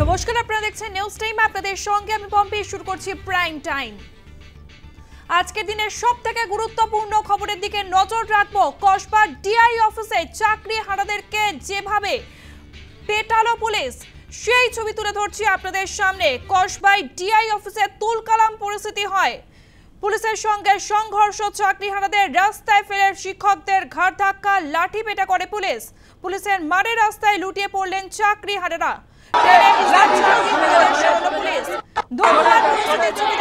নমস্কার, আপনারা দেখছেন নিউজ টাইম। আপনাদের সঙ্গে আমি পম্পি। শুরু করছি প্রাইম টাইম। আজকের দিনের সবথেকে গুরুত্বপূর্ণ খবরের দিকে নজর রাখবো। কসবা ডিআই অফিসে চাকরি হারাদেরকে যেভাবে পেটালো পুলিশ, সেই ছবি তুলে ধরছি আপনাদের সামনে। কসবায় ডিআই অফিসে তুলকালাম পরিস্থিতি হয়। পুলিশের সঙ্গে সংঘর্ষ, চাকরি হারাদের রাস্তায় ফেলে শিক্ষকদের ঘাড় ধাক্কা, লাঠি পেটা করে পুলিশ। পুলিশের মারে রাস্তায় লুটিয়ে পড়লেন চাকরি হারারা।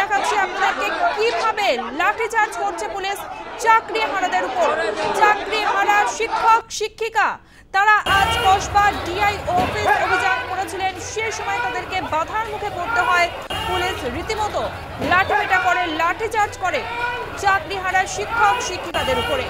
দেখাচ্ছি আপনাদেরকে কিভাবে লাঠিচার্জ করছে পুলিশ চাকরি হারাদের উপর। চাকরি হারা শিক্ষক শিক্ষিকা তারা আজ কসবা ডিআই অফিস অভিযান করেছিলেন। সে সময় তাদেরকে বাধার মুখে পড়তে হয়। পুলিশ রীতিমতো লাঠিপেটা করে, লাঠিচার্জ করে চাকরি হারা শিক্ষক শিক্ষিকাদের উপরে।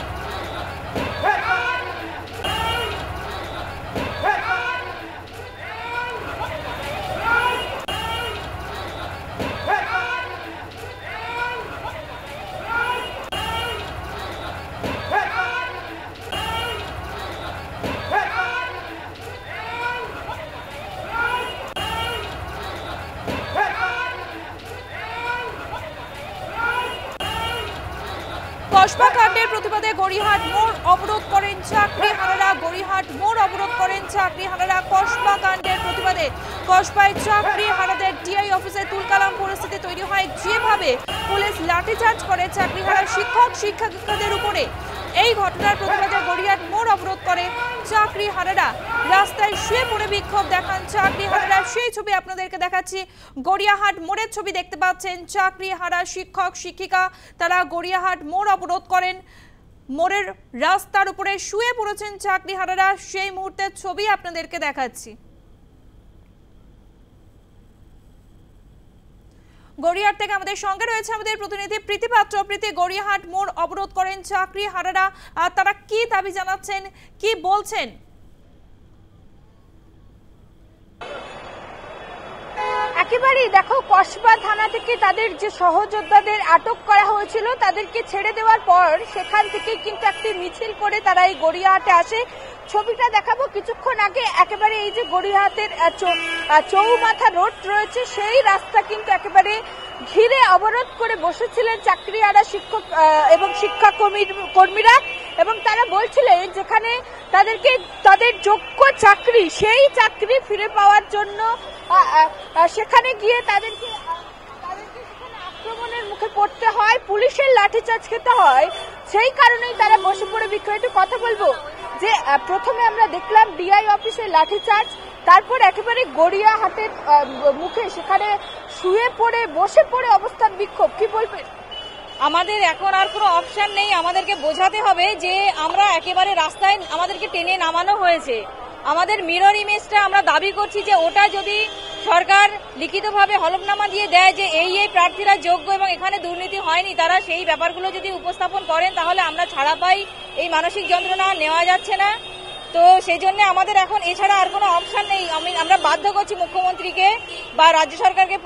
কসবা কাণ্ডের প্রতিবাদে গড়িয়াহাট মোড় অবরোধ করেন চাকরি হারারা। গড়িয়াহাট মোড় অবরোধ করেন চাকরি হারারা। কসবা কাণ্ডের প্রতিবাদে কসবায় চাকরি হারাদের ডিআই অফিসে তুলকালাম পরিস্থিতি তৈরি হয়। যেভাবে পুলিশ লাঠিচার্জ করে চাকরি হারা শিক্ষক শিক্ষিকাদের উপরে, এই ঘটনার প্রতিবাদে গড়িয়াহাট মোড় অবরোধ করে চাকরি হারারা। রাস্তায় শুয়ে পড়ে বিক্ষোভ দেখান চাকরি হারারা। সেই ছবি আপনাদেরকে দেখাচ্ছি। গড়িয়াহাট মোড়ের ছবি দেখতে পাচ্ছেন। চাকরি হারা শিক্ষক শিক্ষিকা তারা গড়িয়াহাট মোড় অবরোধ করেন। মোড়ের রাস্তার উপরে শুয়ে পড়েছেন চাকরি হারারা। সেই মুহূর্তের ছবি আপনাদেরকে দেখাচ্ছি। গড়িয়াহাট থেকে আমাদের সঙ্গে রয়েছে আমাদের প্রতিনিধি প্রীতি পাত্র। প্রীতি, গড়িয়াহাট মোড় অবরোধ করেন চাকরি হারারা, আর তারা কি দাবি জানাচ্ছেন, কি বলছেন? একেবারেই দেখো, কসবা থানা থেকে তাদের যে সহযোদ্ধাদের আটক করা হয়েছিল তাদেরকে ছেড়ে দেওয়ার পর সেখান থেকে কিন্তু একটি মিছিল করে তারা এই গড়িয়াহাটে আসে। ছবিটা দেখাবো। কিছুক্ষণ আগে একেবারে এই যে গড়িয়াহাটের চৌমাথা রোড রয়েছে, সেই রাস্তা কিন্তু একেবারে ঘিরে অবরোধ করে বসেছিলেন চাকরিহারা শিক্ষক এবং শিক্ষা কর্মীরা, এবং তারা বলছিলেন যেখানে তাদেরকে তাদের যোগ্য চাকরি, সেই চাকরি ফিরে পাওয়ার জন্য সেখানে গিয়ে তাদেরকে আক্রমণের মুখে পড়তে হয়, পুলিশের লাঠিচার্জ খেতে হয়। সেই কারণেই তারা বসে পড়ে বিক্ষোভ। একটু কথা বলবো যে প্রথমে আমরা দেখলাম ডিআই অফিসে লাঠিচার্জ, তারপর একেবারে গড়িয়াহাটের মুখে সেখানে শুয়ে পড়ে বসে পড়ে অবস্থান বিক্ষোভ। কি বলবেন? আমাদের এখন আর কোনো অপশন নেই, আমাদেরকে বোঝাতে হবে যে আমরা একেবারে রাস্তায় আমাদেরকে টেনে নামানো হয়েছে। আমাদের মিরর ইমেজটা আমরা দাবি করছি যে ওটা যদি সরকার লিখিতভাবে হলফনামা দিয়ে দেয় যে এই প্রার্থীরা যোগ্য এবং এখানে দুর্নীতি হয়নি, তারা সেই ব্যাপারগুলো যদি উপস্থাপন করেন তাহলে আমরা ছাড়া পাই। এই মানসিক যন্ত্রণা নেওয়া যাচ্ছে না, তো সেই জন্য আমাদের এখন এছাড়া আর কোনো অপশন নেই। আমরা বাধ্য করছি মুখ্যমন্ত্রীকে বা রাজ্য সরকারকে,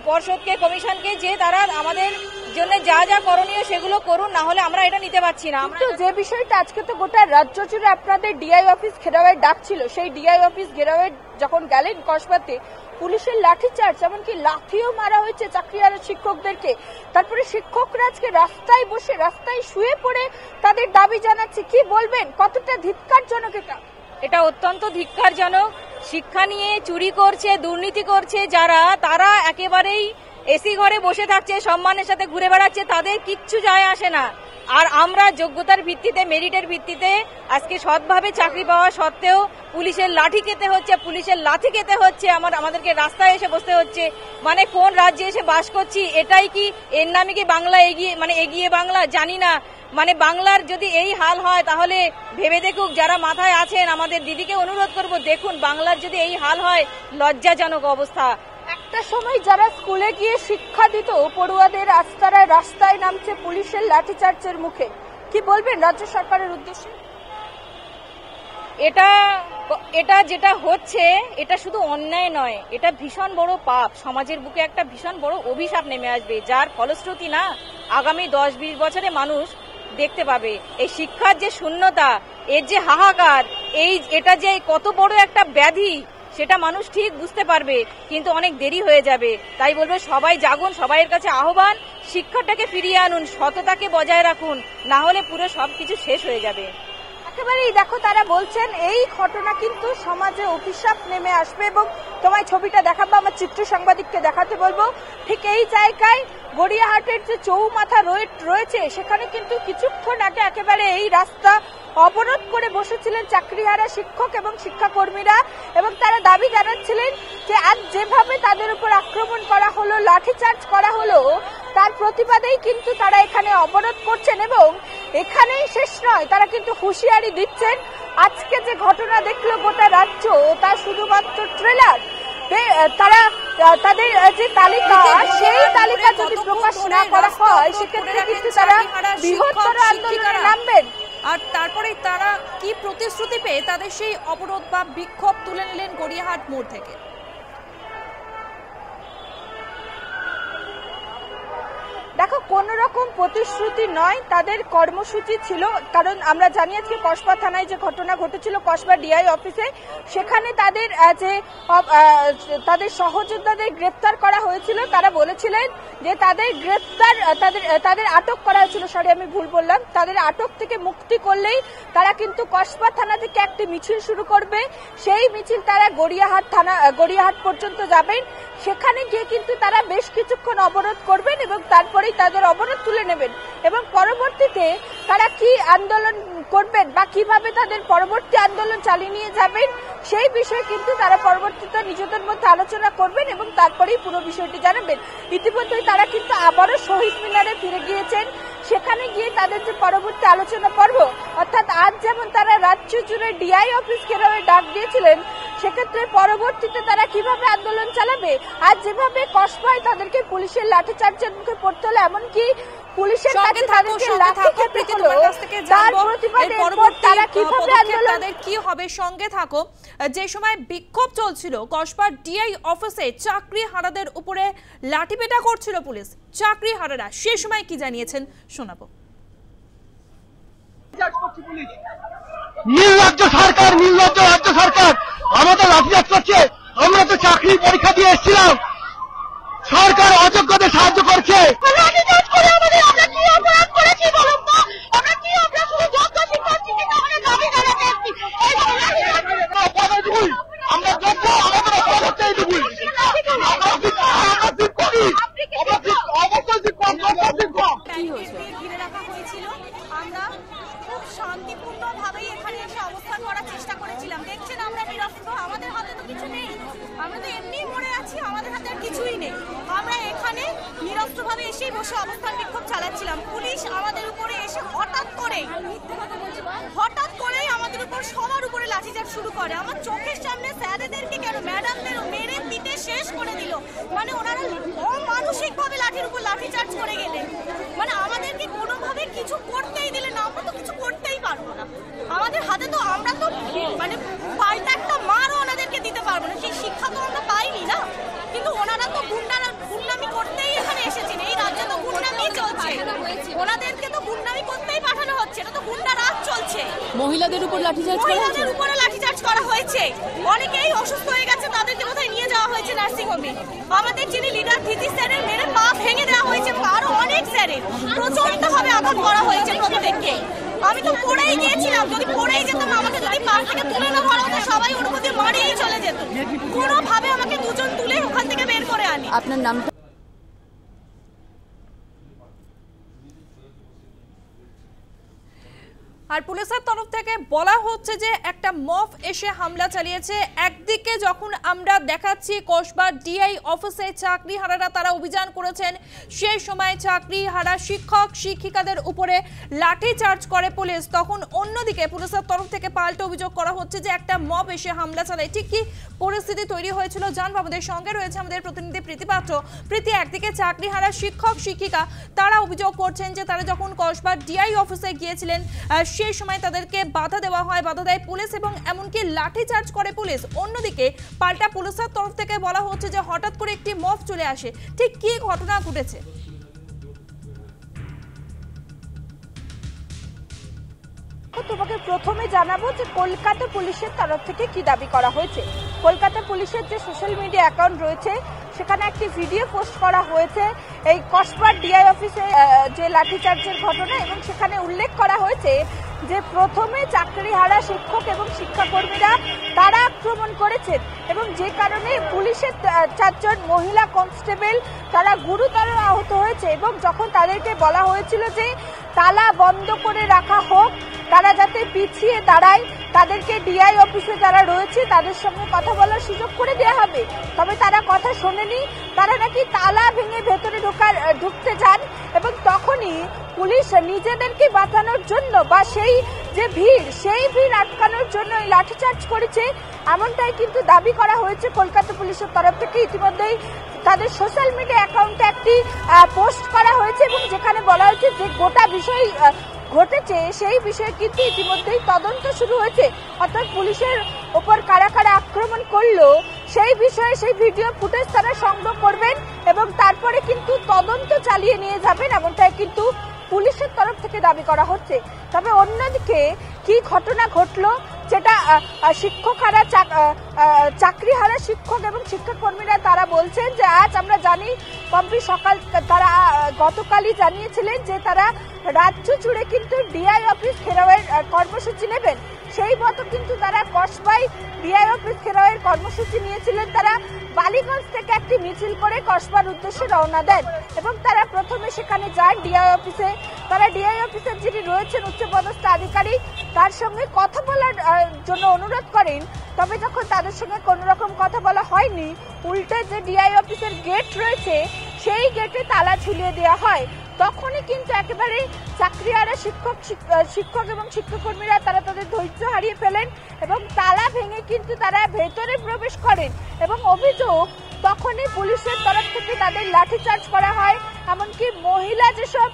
পর্ষদকে, কমিশনকে যে তারা আমাদের জন্য যা যা করণীয় সেগুলো করুন, না হলে আমরা এটা নিতে পারছি না। কিন্তু যে বিষয়টা আজকে তো গোটা রাজ্য জুড়ে আপনাদের ডিআই অফিস ঘেরাওয়ের ডাক ছিল, সেই ডিআই অফিস ঘেরাওয়ের যখন গেলেন কসবাতে, পুলিশের লাঠিচার্জ, এমনকি লাঠিও মারা হয়েছে চাকরিহারা শিক্ষকদেরকে। তারপরে শিক্ষকরা আজকে রাস্তায় বসে, রাস্তায় শুয়ে পড়ে তাদের দাবি জানাচ্ছে। কি বলবেন, কতটা ধিক্কারজনক এটা? এটা অত্যন্ত ধিক্কারজনক। শিক্ষা নিয়ে চুরি করছে, দুর্নীতি করছে যারা, তারা একেবারেই এসি ঘরে বসে থাকছে, সম্মানের সাথে ঘুরে বেড়াচ্ছে, তাদের কিচ্ছু যায় আসে না। আর আমরা যোগ্যতার ভিত্তিতে, মেরিটের ভিত্তিতে আজকে সৎভাবে চাকরি পাওয়া সত্ত্বেও পুলিশের লাঠি খেতে হচ্ছে, পুলিশের লাঠি খেতে হচ্ছে, আমাদেরকে রাস্তায় এসে বসতে হচ্ছে। মানে কোন রাজ্যে এসে বাস করছি? এটাই কি, এর নামে কি বাংলা এগিয়ে বাংলা? জানি না। মানে বাংলার যদি এই হাল হয় তাহলে ভেবে দেখুক যারা মাথায় আছেন। আমাদের দিদিকে অনুরোধ করব, দেখুন বাংলার যদি এই হাল হয়, লজ্জাজনক অবস্থা। একটা সময় যারা স্কুলে গিয়ে শিক্ষা দিত পড়ুয়াদের, আজ তারা রাস্তায় নামছে পুলিশের লাঠিচার্জের মুখে। কি বলবেন রাজ্য সরকারের উদ্দেশ্যে? এটা যেটা হচ্ছে, এটা শুধু অন্যায় নয়, এটা ভীষণ বড় পাপ। সমাজের বুকে একটা ভীষণ বড় অভিশাপ নেমে আসবে, যার ফলশ্রুতি না আগামী 10-20 বছরে মানুষ দেখতে পাবে। এই শিক্ষার যে শূন্যতা, এর যে হাহাকার, এটা যে কত বড় একটা ব্যাধি, সেটা মানুষ ঠিক বুঝতে পারবে, কিন্তু অনেক দেরি হয়ে যাবে। তাই বলবো সবাই জাগুন, সবাইয়ের কাছে আহ্বান, শিক্ষাটাকে ফিরিয়ে আনুন, সততাকে বজায় রাখুন, না হলে পুরো সবকিছু শেষ হয়ে যাবে। একেবারেই দেখো তারা বলছেন এই ঘটনা কিন্তু সমাজে অভিশাপ নেমে আসবে এবং তোমায় ছবিটা দেখাবো, আমার চিত্র সাংবাদিককে দেখাতে বলবো। ঠিক এই জায়গায় গড়িয়াহাটের যে চৌমাথা রয়েছে সেখানে কিন্তু কিছুক্ষণ আগে একেবারে এই রাস্তা অবরোধ করে বসেছিলেন চাকরিহারা শিক্ষক এবং শিক্ষাকর্মীরা, এবং তারা দাবি জানাচ্ছিলেন যে আজ যেভাবে তাদের উপর আক্রমণ করা হলো, লাঠিচার্জ করা হলো, তার প্রতিবাদেই কিন্তু তারা এখানে অবরোধ করছেন এবং এখানেই শেষ নয়, তারা কিন্তু হুঁশিয়ারি দিচ্ছেন আজকে যে ঘটনা দেখলো গোটা রাজ্য তার শুধুমাত্র ট্রেলার। তারা তাদের যে তালিকা সেই তালিকা যদি প্রকাশ না করা হয় সেক্ষেত্রে কিন্তু তারা বৃহত্তর আন্দোলনে নামবেন। আর তারপরে তারা কি প্রতিশ্রুতি পেয়ে তাদের সেই অবরোধ বা বিক্ষোভ তুলে নিলেন গড়িয়াহাট মোড় থেকে। দেখো কোন রকম প্রতিশ্রুতি নয়, তাদের কর্মসূচি ছিল, কারণ আমরা জানি আজকে কসবা থানায় যে ঘটনা ঘটেছিল কসবা ডিআই অফিসে, সেখানে তাদের যে তাদের সহযোদ্ধাদের গ্রেপ্তার করা হয়েছিল, তারা বলেছিলেন যে তাদের গ্রেপ্তার তাদের আটক করা হয়েছিল, সরি আমি ভুল বললাম, তাদের আটক থেকে মুক্তি করলেই তারা কিন্তু কসবা থানা থেকে একটি মিছিল শুরু করবে। সেই মিছিল তারা গড়িয়াহাট পর্যন্ত যাবেন, সেখানে গিয়ে কিন্তু তারা বেশ কিছুক্ষণ অবরোধ করবেন এবং তারপরেই তাদের অবরোধ তুলে নেবেন এবং পরবর্তীতে তারা কি আন্দোলন করবেন বা কিভাবে তাদের পরবর্তী আন্দোলন চালিয়ে নিয়ে যাবেন সেই বিষয়ে কিন্তু তারা পরবর্তীতে নিজেদের মধ্যে আলোচনা করবেন এবং তারপরেই পুরো বিষয়টি জানাবেন। ইতিমধ্যেই তারা কিন্তু আবারও শহীদ মিনারে ফিরে গিয়েছেন, সেখানে গিয়ে তাদের যে পরবর্তী আলোচনা পর্ব, অর্থাৎ আজ যেমন তারা রাজ্য জুড়ে ডিআই অফিস ঘেরাওয়ে ডাক দিয়েছিলেন, সেক্ষেত্রে পরবর্তীতে তারা কিভাবে আন্দোলন চালাবে। আজ যেভাবে কসবায় তাদেরকে পুলিশের লাঠিচার্জের মুখে পড়তে হলো, এমনকি পুলিশের কাছে তাদেরকে লাঠি খেতে হলো, তার প্রতিবাদে তারা কিভাবে আন্দোলন, তাদের কি হবে সঙ্গে থাকো। যে সময় বিক্ষোভ চলছিল কসবার ডিআই অফিসে চাকরিহারাদের উপরে লাঠিপেটা করছিল পুলিশ, চাকরিহারারা সে সময় কি জানিয়েছেন শোনাবো। নির্লজ্জ সরকার, নির্লজ্জ রাজ্য সরকার আমাদের লাঠিচার্জ করছে। আমরা তো চাকরি পরীক্ষা দিয়ে এসেছিলাম, সরকার অযোগ্যদের সাহায্য করছে। আমরা খুব শান্তিপূর্ণভাবেই এখানে এসে অবস্থান করার চেষ্টা করেছিলাম। দেখছেন আমরা নিরস্ত্র, আমাদের হাতে তো কিছু নেই, আমরা তো এমনি মরে আছি, আমাদের হাতে আর কিছুই নেই। আমরা এখানে নিরস্ত্রভাবে এসেই বসে অবস্থান বিক্ষোভ চালাচ্ছিলাম। পুলিশ আমাদের উপরে এসে হঠাৎ করেই আমাদের উপর সবার উপরে লাঠিচার্জ শুরু করে। আমার চোখের সামনে স্যারেদেরকে কেন ম্যাডামদেরও মেরে পিটে শেষ করে দিল। মানে ওনারা অমানসিকভাবে লাঠির উপর লাঠিচার্জ করে গেলেন, মানে আমাদেরকে কোনোভাবে কিছু করতেই দিলেন না। আমরা তো কিছু করতেই পারবো না, আমাদের হাতে তো, আমরা তো মানে পাল্টা একটা মারও ওনাদেরকে দিতে পারবো না, সেই শিক্ষা তো আমরা পাইনি না। কিন্তু ওনারা তো গুন্ডামি করতেই এখানে এসেছেন, এই রাজ্যে তো গুন্ডামি চলছে, ওনাদেরকে তো গুন্ডামি করতেই পাঠানো হচ্ছে, এটা তো গুন্ডা রাজ চলছে। মহিলাদের উপরে লাঠিচার্জ করা হয়েছে, অনেকেই অসুস্থ হয়ে গেছে, তাদেরকে কোথায় নিয়ে যাওয়া হয়েছে নার্সিংহোমে। আমাদের যিনি লিডার দিদি স্যারের মেরে পা ভেঙে দেওয়া হয়েছে, আরো অনেক স্যারের প্রচন্ড ভাবে আঘাত করা হয়েছে প্রত্যেককে। আমি তো পড়েই গিয়েছিলাম, যদি পড়েই যেতাম আমাকে যদি পা থেকে তুলে না ধরা হতো সবাই ওর মধ্যে মারিয়েই চলে যেত। কোনোভাবে আমাকে দুজন তুলে ওখান থেকে বের করে আনি। আপনার নামটা? আর পুলিশের তরফ থেকে বলা হচ্ছে যে একটা মব এসে হামলা চালিয়েছে। একদিকে যখন আমরা দেখাচ্ছি কসবা ডিআই অফিসে চাকরিহারারা তারা অভিযান করেছেন, সেই সময় চাকরিহারা শিক্ষক শিক্ষিকাদের উপরে লাঠি চার্জ করে পুলিশ, তখন অন্যদিকে পুলিশের তরফ থেকে পাল্টা অভিযোগ করা হচ্ছে যে একটা মব এসে হামলা চালায়। ঠিক কি পরিস্থিতি তৈরি হয়েছিল জানবো, আমাদের সঙ্গে রয়েছে আমাদের প্রতিনিধি প্রীতি পাত্র। প্রীতি, একদিকে চাকরিহারা শিক্ষক শিক্ষিকা তারা অভিযোগ করছেন যে তারা যখন কসবা ডিআই অফিসে গিয়েছিলেন সেই সময় তাদেরকে বাধা দেওয়া হয়, বাধা দেয় পুলিশ এবং এমনকি লাঠি চার্জ করে পুলিশ। অন্যদিকে পাল্টা পুলিশের তরফ থেকে বলা হচ্ছে যে হঠাৎ করে একটি মব চলে আসে। ঠিক কি ঘটনা ঘটেছে? তোমাকে প্রথমে জানাবো যে কলকাতা পুলিশের তরফ থেকে কি দাবি করা হয়েছে। কলকাতা পুলিশের যে সোশ্যাল মিডিয়া অ্যাকাউন্ট রয়েছে সেখানে একটি ভিডিও পোস্ট করা হয়েছে এই কসবার ডিআই অফিসে যে লাঠিচার্জের ঘটনা, এবং সেখানে উল্লেখ করা হয়েছে যে প্রথমে চাকরিহারা শিক্ষক এবং শিক্ষাকর্মীরা তারা আক্রমণ করেছেন এবং যে কারণে পুলিশের 4 জন মহিলা কনস্টেবল তারা গুরুতর আহত হয়েছে। এবং যখন তাদেরকে বলা হয়েছিল যে তালা বন্ধ করে রাখা হোক, তারা যাতে পিছিয়ে দাঁড়ায়, তাদেরকে ডিআই অফিসে যারা রয়েছে তাদের সঙ্গে কথা বলার সুযোগ করে দেওয়া হবে, তবে তারা কথা শোনেনি। তারা নাকি তালা ভেঙে ভেতরে ঢুকতে যান এবং তখনই পুলিশ নিজেদেরকে বাঁচানোর জন্য বা সেই যে ভিড় আটকানোর জন্য এই লাঠিচার্জ করেছে, এমনটাই কিন্তু দাবি করা হয়েছে কলকাতা পুলিশের তরফ থেকে। ইতিমধ্যেই তাদের সোশ্যাল মিডিয়া অ্যাকাউন্টে একটি পোস্ট করা হয়েছে এবং যেখানে বলা হয়েছে যে গোটা বিষয় ঘটেছে সেই বিষয়ে কিন্তু ইতিমধ্যেই তদন্ত শুরু হয়েছে, অর্থাৎ পুলিশের ওপর কারা কারা আক্রমণ করলো সেই বিষয়ে সেই ভিডিও ফুটেজ তারা সংগ্রহ করবেন এবং তারপরে কিন্তু তদন্ত চালিয়ে নিয়ে যাবেন, এমনটাই কিন্তু পুলিশের তরফ থেকে দাবি করা হচ্ছে। তবে অন্যদিকে কি ঘটনা ঘটলো যেটা শিক্ষকহারা চাকরিহারা শিক্ষক এবং শিক্ষাকর্মীরা তারা বলছেন যে আজ আমরা জানি পম্পি তারা গতকালই জানিয়েছিলেন যে তারা রাজ্য জুড়ে কিন্তু ডিআই অফিস ঘেরাওয়ের কর্মসূচি নেবেন। সেই মতো কিন্তু তারা কসবায় ডিআই অফিস ঘেরাওয়ের কর্মসূচি নিয়েছিলেন। তারা বালিগঞ্জ থেকে একটি মিছিল করে কসবার উদ্দেশ্যে রওনা দেন এবং তারা প্রথমে সেখানে যান ডিআই অফিসে। তারা ডিআই অফিসের যিনি রয়েছেন উচ্চপদস্থ আধিকারিক তার সঙ্গে কথা বলার জন্য অনুরোধ করেন, তবে যখন তাদের সঙ্গে কোনো রকম কথা বলা হয়নি, উল্টে যে ডিআই অফিসের গেট রয়েছে সেই গেটে তালা ঝুলিয়ে দেওয়া হয়। তখনই কিন্তু একেবারে চাকরিহারা শিক্ষক এবং শিক্ষাকর্মীরা তারা তাদের ধৈর্য হারিয়ে ফেলেন এবং তালা ভেঙে কিন্তু তারা ভেতরে প্রবেশ করেন এবং অভিযোগ তখনই পুলিশের তরফ থেকে তাদের লাঠিচার্জ করা হয়। এমনকি মহিলা যেসব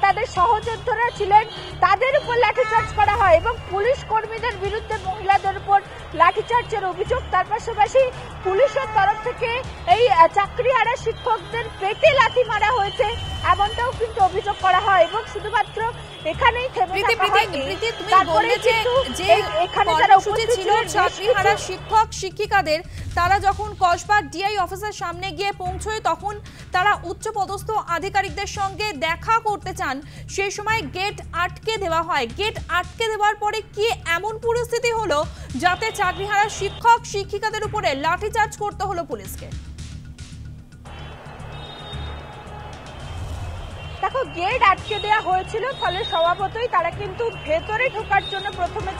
তাদের সহযোদ্ধারা ছিলেন তাদের উপর লাঠিচার্জ করা হয় এবং পুলিশ কর্মীদের বিরুদ্ধে মহিলাদের উপর লাঠিচার্জের অভিযোগ। তার পাশাপাশি পুলিশের তরফ থেকে এই চাকরিহারা শিক্ষকদের পেটে লাথি মারা হয়েছে, এমনটাও কিন্তু অভিযোগ করা হয় এবং শুধুমাত্র এখানেই থেমে থাকা হয়নি। তারপরে যে এখানে যারা উপস্থিত ছিলেন চাকরিহারা শিক্ষক শিক্ষিকাদের, তারা যখন কসবা ডিআই অফিসের সামনে গিয়ে পৌঁছয় তখন তারা উচ্চপদস্থ আধিকারিকদের সঙ্গে দেখা করতে চান। সেই সময় গেট আটকে দেওয়া হয়। গেট আটকে দেওয়ার পরে কি এমন পরিস্থিতি হলো যাতে চাকরিহারা শিক্ষক শিক্ষিকাদের উপরে লাঠিচার্জ করতে হলো পুলিশকে? দেখো, গেট আটকে দেওয়া হয়েছিল, ফলে স্বভাবতই তারা কিন্তু ভেতরে ঢোকার জন্য প্রথমে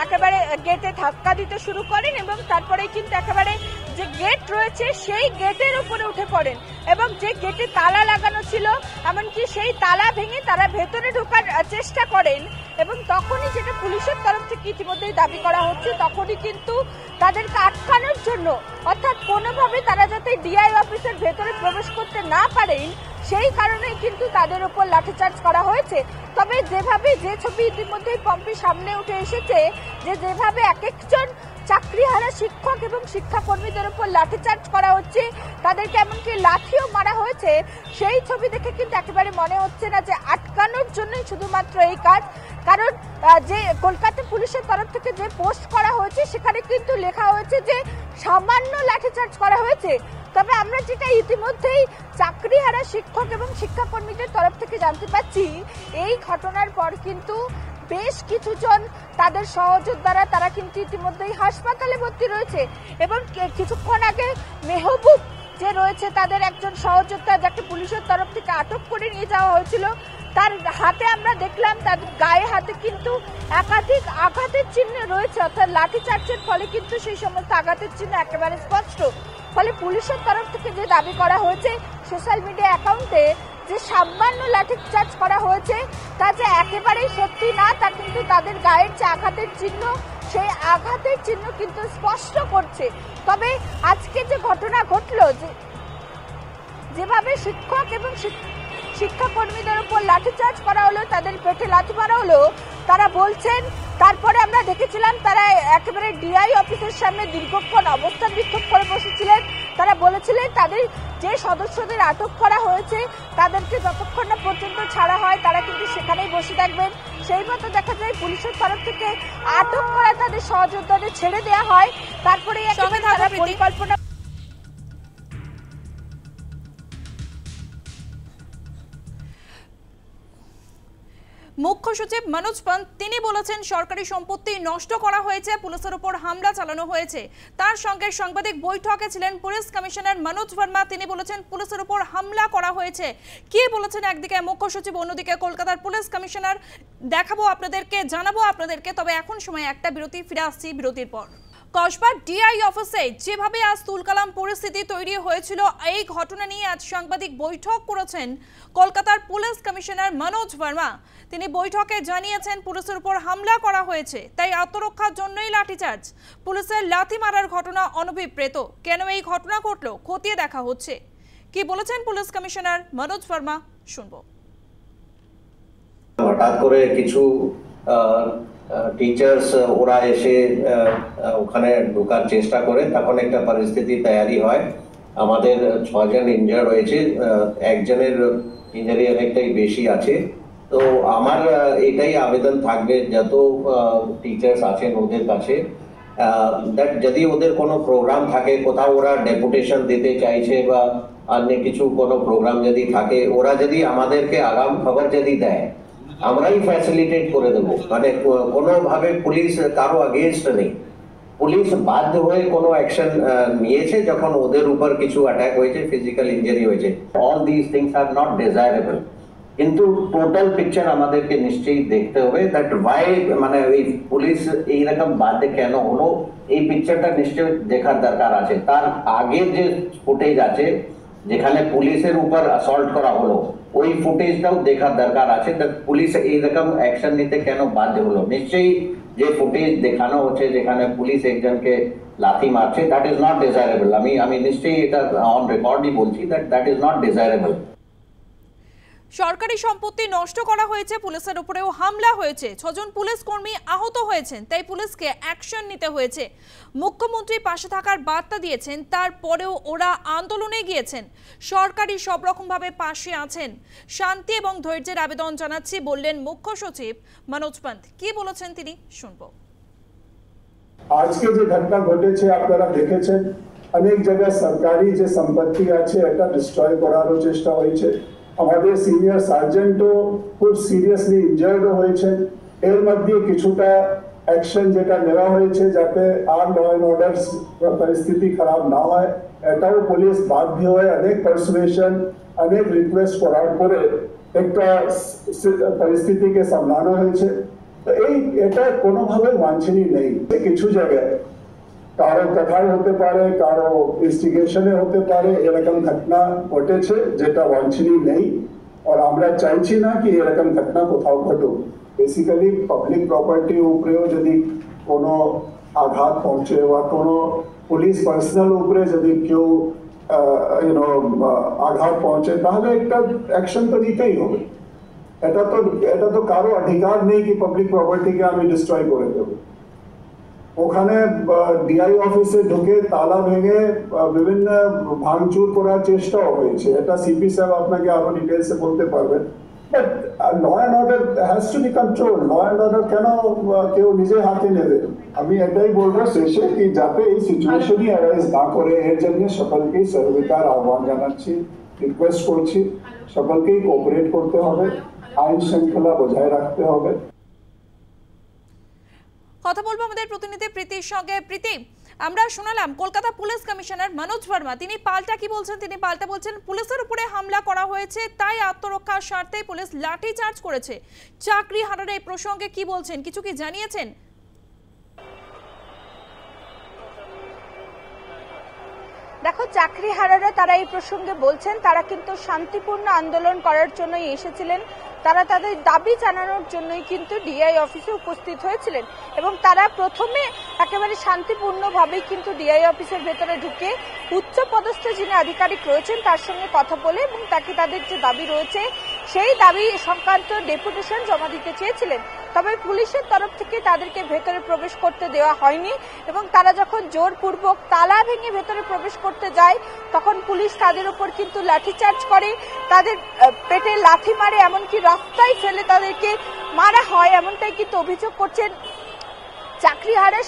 একেবারে গেটে ধাক্কা দিতে শুরু করেন এবং তারপরে কিন্তু একেবারে যে গেট রয়েছে সেই গেটের উপরে উঠে পড়েন এবং যে গেটে তালা লাগানো ছিল এমনকি সেই তালা ভেঙে তারা ভেতরে ঢোকার চেষ্টা করেন এবং তখনই যেটা পুলিশের তরফ থেকে ইতিমধ্যেই দাবি করা হচ্ছে, তখনই কিন্তু তাদেরকে আটকানোর জন্য, অর্থাৎ কোনোভাবে তারা যাতে ডিআই অফিসের ভেতরে প্রবেশ করতে না পারেন সেই কারণেই কিন্তু তাদের উপর লাঠিচার্জ করা হয়েছে। তবে যেভাবে যে ছবি ইতিমধ্যেই পম্পি সামনে উঠে এসেছে, যে যেভাবে এক একজন চাকরিহারা শিক্ষক এবং শিক্ষাকর্মীদের উপর লাঠিচার্জ করা হচ্ছে, তাদেরকে এমনকি লাঠিও মারা হয়েছে, সেই ছবি দেখে কিন্তু একেবারে মনে হচ্ছে না যে আটকানোর জন্যই শুধুমাত্র এই কাজ। কারণ যে কলকাতা পুলিশের তরফ থেকে যে পোস্ট করা হয়েছে সেখানে কিন্তু লেখা হয়েছে যে সামান্য লাঠিচার্জ করা হয়েছে। তবে আমরা যেটা ইতিমধ্যেই চাকরিহারা শিক্ষক এবং শিক্ষাকর্মীদের তরফ থেকে জানতে পাচ্ছি, এই ঘটনার পর কিন্তু বেশ কিছুজন তাদের সহযোদ্ধারা তারা কিন্তু ইতিমধ্যেই হাসপাতালে ভর্তি রয়েছে এবং কিছুক্ষণ আগে মেহবুব যে রয়েছে তাদের একজন সহযোদ্ধা যাকে পুলিশের তরফ থেকে আটক করে নিয়ে যাওয়া হয়েছিল, তার হাতে আমরা দেখলাম তার গায়ে হাতে কিন্তু একাধিক আঘাতের চিহ্ন রয়েছে, অর্থাৎ লাঠিচার্জের ফলে কিন্তু সেই সমস্ত আঘাতের চিহ্ন একেবারে স্পষ্ট। ফলে পুলিশের তরফ থেকে যে দাবি করা হয়েছে সোশ্যাল মিডিয়া অ্যাকাউন্টে যে সামান্য লাঠিচার্জ করা হয়েছে তা যে একেবারেই সত্যি না, তা কিন্তু তাদের গায়ের যে আঘাতের চিহ্ন সেই আঘাতের চিহ্ন কিন্তু স্পষ্ট করছে। তবে আজকে যে ঘটনা ঘটলো, যেভাবে শিক্ষক এবং শিক্ষাকর্মীদের উপর লাঠিচার্জ করা হলো, তাদের পেটে লাথি মারা হলো, তারা বলছেন তারপরে আমরা দেখেছিলাম তারা একেবারে ডিআই অফিসের সামনে দীর্ঘক্ষণ অবস্থান বিক্ষোভ করে বসেছিলেন। তারা বলেছিলেন তাদের যে সদস্যদের আটক করা হয়েছে তাদেরকে যতক্ষণ না পর্যন্ত ছাড়া হয় তারা কিন্তু সেখানেই বসে থাকবেন। সেই মতো দেখা যায় পুলিশের তরফ থেকে আটক করা তাদের সহযোদ্ধাদের ছেড়ে দেওয়া হয়। তারপরে পরিকল্পনা মুখ্য সচিব মনোজ পান্ত তিনি বলেছেন সরকারি সম্পত্তি নষ্ট করা হয়েছে, পুলিশের উপর হামলা চালানো হয়েছে। তার সঙ্গে সাংবাদিক বৈঠকে ছিলেন পুলিশ কমিশনার মনোজ ভার্মা, তিনি বলেছেন পুলিশের উপর হামলা করা হয়েছে। কি বলেছেন একদিকে মুখ্য সচিব, অন্যদিকে কলকাতার পুলিশ কমিশনার, দেখাবো আপনাদেরকে, জানাবো আপনাদেরকে। তবে এখন সময় একটা বিরতি, ফিরে আসছি বিরতির পর। কসবা ডিআই অফিসে যেভাবে আজ তুলকালাম পরিস্থিতি তৈরি হয়েছিল, এই ঘটনা নিয়ে আজ সাংবাদিক বৈঠক করেছেন কলকাতার পুলিশ কমিশনার মনোজ ভার্মা। তিনি বৈঠকে জানিয়েছেন পুলিশের উপর হামলা করা হয়েছে, তাই আত্মরক্ষার জন্যই লাঠিচার্জ। পুলিশের লাথি মারার ঘটনা অনভিপ্রেত, কেন এই ঘটনা ঘটলো খতিয়ে দেখা হচ্ছে। কি বলেছেন পুলিশ কমিশনার মনোজ ভার্মা, শুনবো। হঠাৎ করে কিছু টিচার্স ওরা এসে ওখানে ঢোকার চেষ্টা করে, তখন একটা পরিস্থিতি তৈরি হয়। আমাদের 6 জন ইনজার্ড হয়েছে, একজনের ইনজারি অনেকটাই বেশি আছে। তো আমার এটাই আবেদন থাকবে যত টিচার্স আছেন ওদের কাছে, দ্যাট যদি ওদের কোনো প্রোগ্রাম থাকে, কোথাও ওরা ডেপুটেশন দিতে চাইছে বা অন্য কিছু কোনো প্রোগ্রাম যদি থাকে, ওরা যদি আমাদেরকে আগাম খবর যদি দেয়, আমরাই ফ্যাসিলিটেট করে দেবো। মানে কোনোভাবে পুলিশ কারো আগেনস্ট নেই। পুলিশ বাধ্য হয়ে কোনো অ্যাকশন নিয়েছে যখন ওদের উপর কিছু অ্যাটাক হয়েছে, ফিজিক্যাল ইনজারি হয়েছে। All this things are not desirable, কিন্তু টোটাল পিকচার আমাদেরকে নিশ্চয়ই দেখতে হবে। দ্যাট ওয়াই মানে এই পুলিশ এইরকম বাধ্য কেন হলো, এই পিকচারটা নিশ্চয়ই দেখার দরকার আছে। তার আগে যে ফুটেজ আছে যেখানে পুলিশের উপর অ্যাসল্ট করা হলো, ওই ফুটেজটাও দেখার দরকার আছে। পুলিশ এইরকম অ্যাকশন নিতে কেন বাধ্য হলো। নিশ্চয়ই যে ফুটেজ দেখানো হচ্ছে যেখানে পুলিশ একজনকে লাথি মারছে, দ্যাট ইজ নট ডিজায়ারেবল। আমি নিশ্চয়ই এটা অন রেকর্ডই বলছি, দ্যাট ইজ নট ডিজায়ারেবল। সরকারি সম্পত্তি নষ্ট করা হয়েছে, পুলিশের উপরেও হামলা হয়েছে, 6 জন পুলিশ কর্মী আহত হয়েছেন, তাই পুলিশকে অ্যাকশন নিতে হয়েছে। মুখ্যমন্ত্রী পাশে থাকার বার্তা দিয়েছেন, তারপরেও ওরা আন্দোলনে গিয়েছেন। সরকারি সব রকম ভাবে পাশে আছেন, শান্তি এবং ধৈর্যের আবেদন জানাচ্ছি বললেন মুখ্য সচিব মনোজ পান্ত। কি বলেছেন তিনি, শুনবো। আজকে যে ঘটনা ঘটেছে আপনারা দেখেছেন, অনেক জায়গায় সরকারি যে সম্পত্তি আছে এটা ডিস্ট্রয় করারও চেষ্টা হয়েছে। আমাদের সিনিয়র সার্জেন্টও খুব সিরিয়াসলি ইনজার্ড হয়েছে। এর মধ্যে কিছুটা অ্যাকশন যেটা নেওয়া হয়েছে যাতে আর ল অ্যান্ড অর্ডার পরিস্থিতি খারাপ না হয়, এটাও পুলিশ বাধ্য হয়ে অনেক পারসুয়েশন, অনেক রিকোয়েস্ট করার পরে একটা পরিস্থিতিকে সামলানো হয়েছে। তো এটা কোনোভাবে বাঞ্ছনীয় নেই। কিছু জায়গায় কারো কথায় হতে পারে, কারো ইনস্টিগেশনে হতে পারে, এরকম ঘটনা ঘটেছে যেটা বাঞ্ছনীয় নেই। আর আমরা চাইছি না কি এরকম ঘটনা কোথাও ঘটুক। বেসিক্যালি পাবলিক প্রপার্টির উপরেও যদি কোনো আঘাত পৌঁছে বা কোনো পুলিশ পার্সোনাল উপরে যদি কেউ আঘাত পৌঁছে, তাহলে একটা অ্যাকশন তো নিতেই হবে। এটা তো কারো অধিকার নেই কি পাবলিক প্রপার্টিকে আমি ডিস্ট্রয় করে দেবো। ওখানে ডিআই অফিসে ঢুকে তালা ভেঙে বিভিন্ন ভাঙচুর করার চেষ্টাও হয়েছে। এটা সিপি সাহেব আপনাকে আরো ডিটেলসে বলতে পারবেন। But law and order has to be control. Law and order কেন কেউ নিজের হাতে নেবে? আমি এটাই বলবো শেষে কি যাতে এই সিচুয়েশনই অ্যারাইজ না করে, এর জন্য সকলকেই সর্বদার আহ্বান জানাচ্ছি, রিকোয়েস্ট করছি, সকলকেই কোঅপারেট করতে হবে, আইন শৃঙ্খলা বজায় রাখতে হবে। কথা বলবো আমাদের প্রতিনিধি প্রীতির সঙ্গে। প্রীতি, আমরা শোনালাম কলকাতা পুলিশ কমিশনার মনোজ ভার্মা, তিনি পাল্টা কি বলছেন? তিনি পাল্টা বলছেন পুলিশের উপরে হামলা করা হয়েছে, তাই আত্মরক্ষার স্বার্থে পুলিশ লাঠি চার্জ করেছে। চাকরি হারার এই প্রসঙ্গে কি বলছেন, কিছু কি জানিয়েছেন? দেখো, চাকরি হারারা তারা এই প্রসঙ্গে বলছেন তারা কিন্তু শান্তিপূর্ণ আন্দোলন করার জন্যই এসেছিলেন। তারা তাদের দাবি জানানোর জন্যই কিন্তু ডিআই অফিসে উপস্থিত হয়েছিলেন এবং তারা প্রথমে একেবারে শান্তিপূর্ণভাবেই কিন্তু ডিআই অফিসের ভেতরে ঢুকে উচ্চ পদস্থ যিনি আধিকারিক রয়েছেন তার সঙ্গে কথা বলে এবং তাকে তাদের যে দাবি রয়েছে সেই দাবি সংক্রান্ত ডেপুটেশন জমা দিতে চেয়েছিলেন। তবে পুলিশের তরফ থেকে তাদেরকে ভেতরে প্রবেশ করতে দেওয়া হয়নি এবং তারা যখন জোরপূর্বক তালা ভেঙে ভেতরে প্রবেশ করতে যায় তখন পুলিশ তাদের উপর কিন্তু লাঠিচার্জ করে, তাদের পেটে লাথি মারে, এমনকি রাস্তায় ফেলে তাদেরকে মারা হয়, এমনটাই কিন্তু অভিযোগ করছেন চাকরিহারা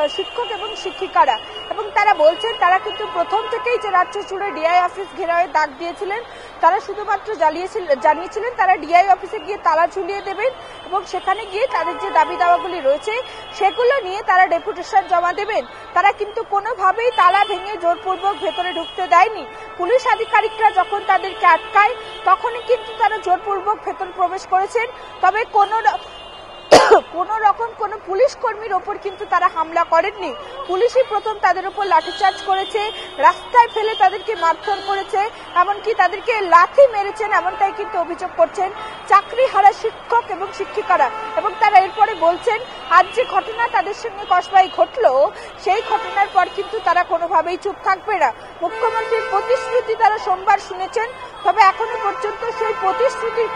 শিক্ষক এবং শিক্ষিকারা। এবং তারা বলছেন তারা কিন্তু প্রথম থেকেই যে রাজ্য জুড়ে ডিআই অফিস ঘেরাওয়ের ডাক দিয়েছিলেন, তারা শুধুমাত্র জানিয়েছিলেন তারা ডিআই অফিসে গিয়ে তালা ঝুলিয়ে দেবেন এবং সেখানে গিয়ে তাদের যে দাবি দাওয়াগুলি রয়েছে সেগুলো নিয়ে তারা ডেপুটেশন জমা দেবেন। তারা কিন্তু কোনোভাবেই তালা ভেঙে জোরপূর্বক ভেতরে ঢুকতে দেয়নি। পুলিশ আধিকারিকরা যখন তাদেরকে আটকায় তখনই কিন্তু তারা জোরপূর্বক ভেতর প্রবেশ করেছেন। তবে কোনো রকম কোনো পুলিশ কর্মীর ওপর কিন্তু তারা হামলা করেননি। পুলিশই প্রথম তাদের উপর লাঠিচার্জ করেছে, রাস্তায় ফেলে তাদেরকে মারধর করেছে, এমনকি তাদেরকে লাথি মেরেছেন, এমনটাই কিন্তু অভিযোগ করছেন চাকরিহারা শিক্ষক এবং শিক্ষিকারা। এবং তারা এরপরে বলছেন আজ যে ঘটনা তাদের সঙ্গে কসবায় ঘটলো সেই ঘটনার পর কিন্তু তারা কোনোভাবেই চুপ থাকবে না। মুখ্যমন্ত্রীর প্রতিশ্রুতি তারা সোমবার শুনেছেন, তবে এখনো পর্যন্ত সেই প্রতিশ্রুতির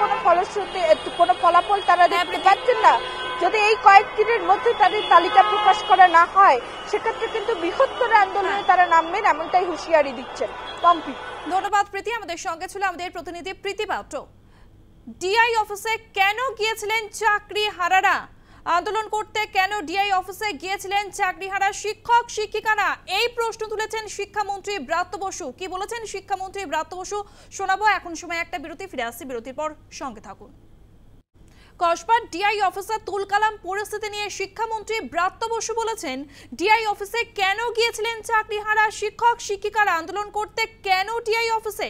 কোনো ফলাফল তারা দেখতে পাচ্ছেন না। যদি এই কয়েকদিনের মধ্যে তাদের তালিকা প্রকাশ করা না হয় সেক্ষেত্রে কিন্তু বৃহত্তর আন্দোলনে তারা নামবেন, এমনটাই হুঁশিয়ারি দিচ্ছেন। পম্পি, ধন্যবাদ প্রীতি। আমাদের সঙ্গে ছিল আমাদের প্রতিনিধি প্রীতি পাত্র। ডিআই অফিসে কেন গিয়েছিলেন চাকরিহারারা? আন্দোলন করতে কেন ডিআই অফিসে গিয়েছিলেন চাকরিহারা শিক্ষক শিক্ষিকারা? এই প্রশ্ন তুলেছেন শিক্ষামন্ত্রী ব্রাত্য বসু। কি বলেছেন শিক্ষামন্ত্রী ব্রাত্য বসু শোনাবো। এখন সময় একটা বিরতি, ফিরে আসছি বিরতির পর, সঙ্গে থাকুন। কসবার ডিআই অফিসে তুলকালাম পরিস্থিতি নিয়ে শিক্ষামন্ত্রী ব্রাত্য বসু বলেছেন ডিআই অফিসে কেন গিয়েছিলেন চাকরিহারা শিক্ষক শিক্ষিকারা? আন্দোলন করতে কেন ডিআই অফিসে?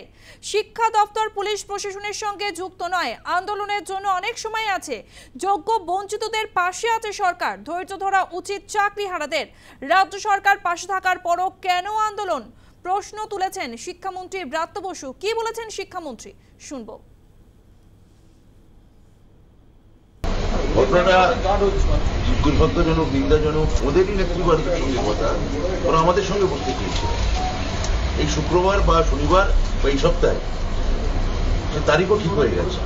শিক্ষা দপ্তর পুলিশ প্রশাসনের সঙ্গে যুক্ত নয়, আন্দোলনের জন্য অনেক সময় আছে, যোগ্য বঞ্চিতদের পাশে আছে সরকার, ধৈর্য ধরা উচিত চাকরিহারাদের। রাজ্য সরকার পাশে থাকার পরও কেন আন্দোলন? প্রশ্ন তুলেছেন শিক্ষামন্ত্রী ব্রাত্য বসু। কি বলেছেন শিক্ষামন্ত্রী শুনবো। ঘটনাটা দুর্ভাগ্যজনক, নিন্দাজনক। ওদেরই নেতৃবর্গের সঙ্গে কথা, ওরা আমাদের সঙ্গে বসতে চেয়েছিল এই শুক্রবার বা শনিবার বা এই সপ্তাহে, সে তারিখও ঠিক হয়ে গেছে।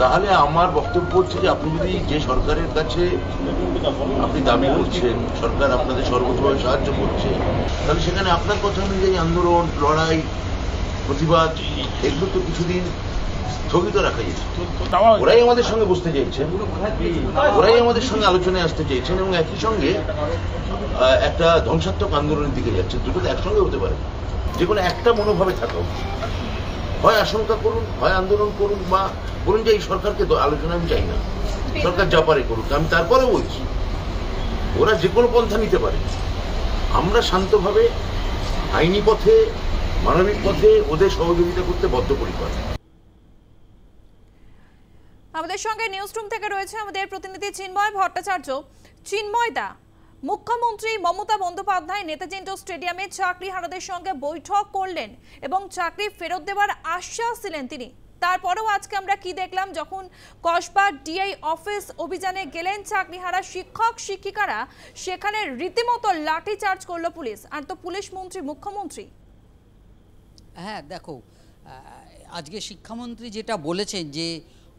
তাহলে আমার বক্তব্য হচ্ছে যে আপনি যদি যে সরকারের কাছে আপনি দাবি করছেন সরকার আপনাদের সর্বতভাবে সাহায্য করছে, তাহলে সেখানে আপনার কথা অনুযায়ী আন্দোলন, লড়াই, প্রতিবাদ এগুলো তো কিছুদিন স্থগিত রাখা যাচ্ছে। ওরাই আমাদের সঙ্গে বসতে চাইছেন, ওরাই আমাদের সঙ্গে আলোচনায় আসতে চাইছেন এবং একই সঙ্গে একটা ধ্বংসাত্মক আন্দোলনের দিকে যাচ্ছে। দুটো তো একসঙ্গে হতে পারে। যে কোনো একটা মনোভাবে থাকা উচিত। হয় আশঙ্কা করুন, হয় আন্দোলন করুন, বা বলুন যে এই সরকারকে আলোচনা আমি চাই না, সরকার যা পারে করুক। আমি তারপরে বলছি ওরা যে কোনো পন্থা নিতে পারে, আমরা শান্তভাবে আইনি পথে, মানবিক পথে ওদের সহযোগিতা করতে বদ্ধপরিকর। আমাদের সঙ্গে নিউজরুম থেকে রয়েছে আমাদের প্রতিনিধি চিন্ময় ভট্টাচার্য। চিন্ময় দা, মুখ্যমন্ত্রী মমতা বন্দ্যোপাধ্যায় নেতাজি ইন্ডোর স্টেডিয়ামে চাকরিহারাদের সঙ্গে বৈঠক করলেন এবং চাকরি ফেরত দেওয়ার আশ্বাস দিলেন তিনি। তারপরেও আজকে আমরা কি দেখলাম, যখন কসবা ডিআই অফিস অভিযানে গেলেন চাকরিহারা শিক্ষক শিক্ষিকারা, সেখানে রীতিমতো লাঠি চার্জ করলো পুলিশ। আর তো পুলিশ মন্ত্রী মুখ্যমন্ত্রী। হ্যাঁ দেখো, আজকে শিক্ষামন্ত্রী যেটা বলেছেন যে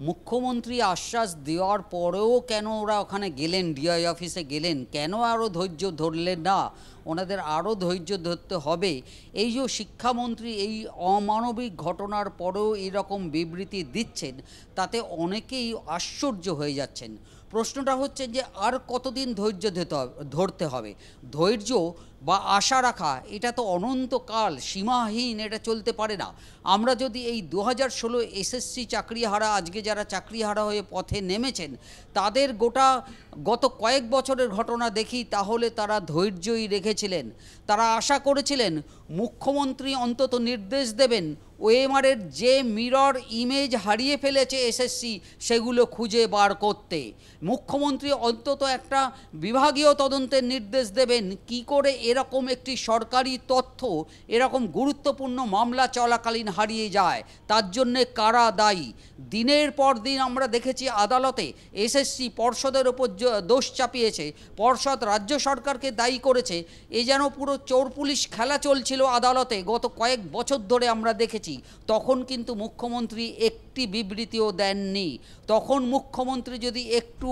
মুখ্যমন্ত্রী আশ্বাস দেওয়ার পরেও কেন ওরা ওখানে গেলেন, ডিআই অফিসে গেলেন, কেন আরও ধৈর্য ধরলেন না? ওনাদের আরও ধৈর্য ধরতে হবে। এই যে শিক্ষামন্ত্রী এই অমানবিক ঘটনার পরেও এরকম বিবৃতি দিচ্ছেন, তাতে অনেকেই আশ্চর্য হয়ে যাচ্ছেন। প্রশ্নটা হচ্ছে যে আর কতদিন ধৈর্য ধরতে হবে? ধৈর্য বা আশা রাখা এটা তো অনন্তকাল, সীমাহীন, এটা চলতে পারে না। আমরা যদি এই 2016 এসএসসি চাকরিহারা, আজকে যারা চাকরিহারা হয়ে পথে নেমেছেন, তাদের গত কয়েক বছরের ঘটনা দেখি, তাহলে তারা ধৈর্যই রেখেছিলেন। তারা আশা করেছিলেন মুখ্যমন্ত্রী অন্তত নির্দেশ দেবেন ওএমআরের যে মিরর ইমেজ হারিয়ে ফেলেছে এসএসসি, সেগুলো খুঁজে বার করতে। মুখ্যমন্ত্রী অন্তত একটা বিভাগীয় তদন্তের নির্দেশ দেবেন কি করে এরকম একটি সরকারি তথ্য এরকম গুরুত্বপূর্ণ মামলা চলাকালীন হারিয়ে যায়, তার জন্যে কারা দায়ী। দিনের পর দিন আমরা দেখেছি আদালতে এসএসসি পর্ষদের ওপর দোষ চাপিয়েছে, পর্ষদ রাজ্য সরকারকে দায়ী করেছে। এ যেন পুরো চোর পুলিশ খেলা চলছিল আদালতে গত কয়েক বছর ধরে আমরা দেখেছি। দেখেছি, তখন কিন্তু মুখ্যমন্ত্রী একটি বিবৃতিও দেননি। তখন মুখ্যমন্ত্রী যদি একটু